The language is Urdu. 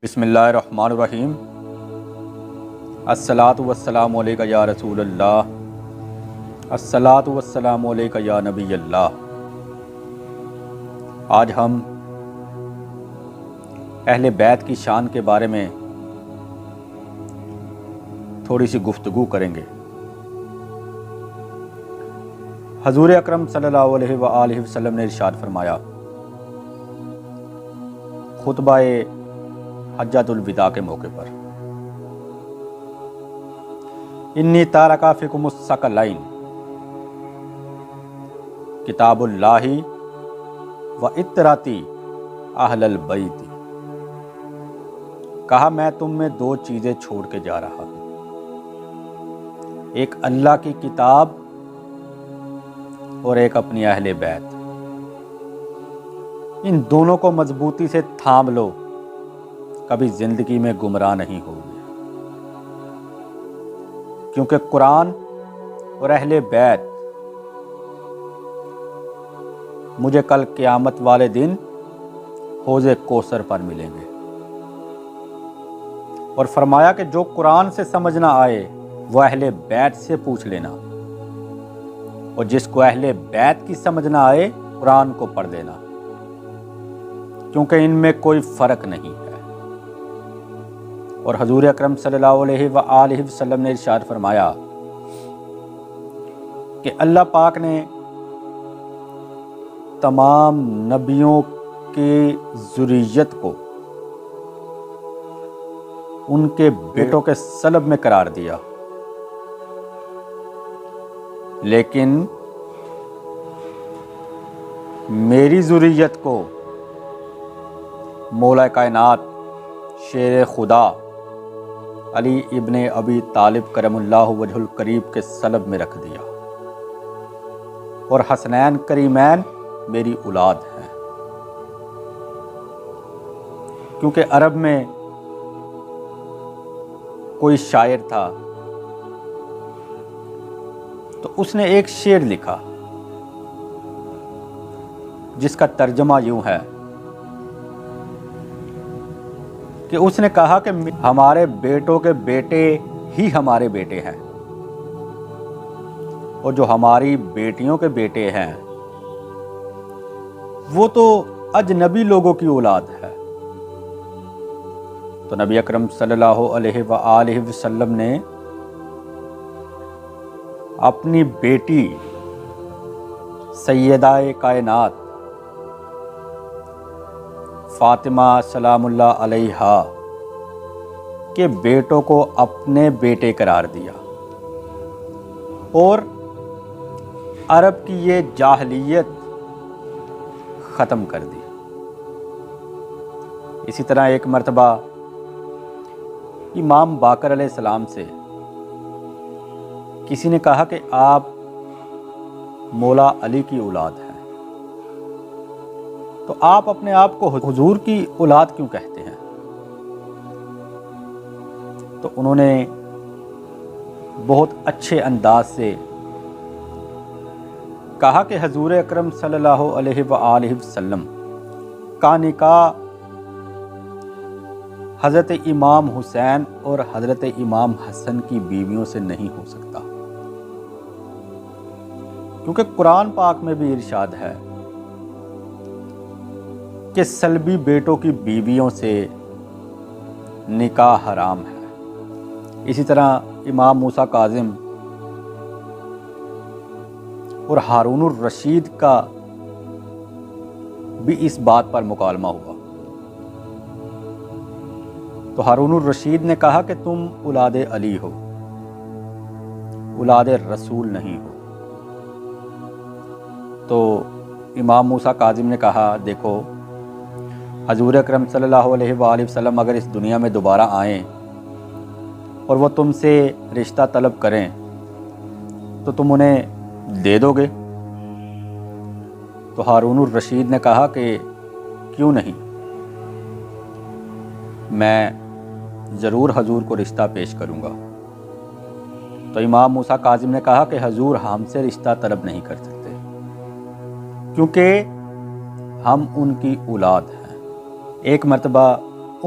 بسم اللہ الرحمن الرحیم۔ الصلاۃ والسلام علیکہ یا رسول اللہ، الصلاۃ والسلام علیکہ یا نبی اللہ۔ آج ہم اہل بیت کی شان کے بارے میں تھوڑی سی گفتگو کریں گے۔ حضور اکرم صلی اللہ علیہ وآلہ وسلم نے ارشاد فرمایا، خطبہ حجۃ الوداع کے موقع پر، انی تارک فیکم الثقلین کتاب اللہ و اطراتی اہل البیت۔ کہا میں تم میں دو چیزیں چھوڑ کے جا رہا ہوں، ایک اللہ کی کتاب اور ایک اپنی اہل بیت۔ ان دونوں کو مضبوطی سے تھام لو، کبھی زندگی میں گمراہ نہیں ہوگی، کیونکہ قرآن اور اہل بیت مجھے کل قیامت والے دن حوض کوثر پر ملیں گے۔ اور فرمایا کہ جو قرآن سے سمجھ نہ آئے وہ اہل بیت سے پوچھ لینا، اور جس کو اہل بیت کی سمجھ نہ آئے قرآن کو پڑھ دینا، کیونکہ ان میں کوئی فرق نہیں ہے۔ اور حضور اکرم صلی اللہ علیہ وآلہ وسلم نے ارشاد فرمایا کہ اللہ پاک نے تمام نبیوں کی ذریت کو ان کے بیٹوں کے سلب میں قرار دیا، لیکن میری ذریت کو مولا کائنات شیر خدا علی ابن ابی طالب کرم اللہ وجہ القریب کے سلب میں رکھ دیا، اور حسنین کریمین میری اولاد ہیں۔ کیونکہ عرب میں کوئی شاعر تھا تو اس نے ایک شعر لکھا جس کا ترجمہ یوں ہے کہ اس نے کہا کہ ہمارے بیٹوں کے بیٹے ہی ہمارے بیٹے ہیں، اور جو ہماری بیٹیوں کے بیٹے ہیں وہ تو اجنبی لوگوں کی اولاد ہے۔ تو نبی اکرم صلی اللہ علیہ وآلہ وسلم نے اپنی بیٹی سیدہ کائنات فاطمہ سلام اللہ علیہا کے بیٹوں کو اپنے بیٹے قرار دیا، اور عرب کی یہ جاہلیت ختم کر دی۔ اسی طرح ایک مرتبہ امام باقر علیہ السلام سے کسی نے کہا کہ آپ مولا علی کی اولاد ہیں، تو آپ اپنے آپ کو حضور کی اولاد کیوں کہتے ہیں؟ تو انہوں نے بہت اچھے انداز سے کہا کہ حضور اکرم صلی اللہ علیہ وآلہ وسلم کا نکاح حضرت امام حسین اور حضرت امام حسن کی بیویوں سے نہیں ہو سکتا، کیونکہ قرآن پاک میں بھی ارشاد ہے کہ سلبی بیٹوں کی بیویوں سے نکاح حرام ہے۔ اسی طرح امام موسیٰ کاظم اور ہارون الرشید کا بھی اس بات پر مکالمہ ہوا، تو ہارون الرشید نے کہا کہ تم اولاد علی ہو، اولاد رسول نہیں ہو۔ تو امام موسیٰ کاظم نے کہا دیکھو، حضور اکرم صلی اللہ علیہ وآلہ وسلم اگر اس دنیا میں دوبارہ آئیں اور وہ تم سے رشتہ طلب کریں تو تم انہیں دے دو گے؟ تو ہارون الرشید نے کہا کہ کیوں نہیں، میں ضرور حضور کو رشتہ پیش کروں گا۔ تو امام موسیٰ کاظم نے کہا کہ حضور ہم سے رشتہ طلب نہیں کر سکتے، کیونکہ ہم ان کی اولاد ہیں۔ ایک مرتبہ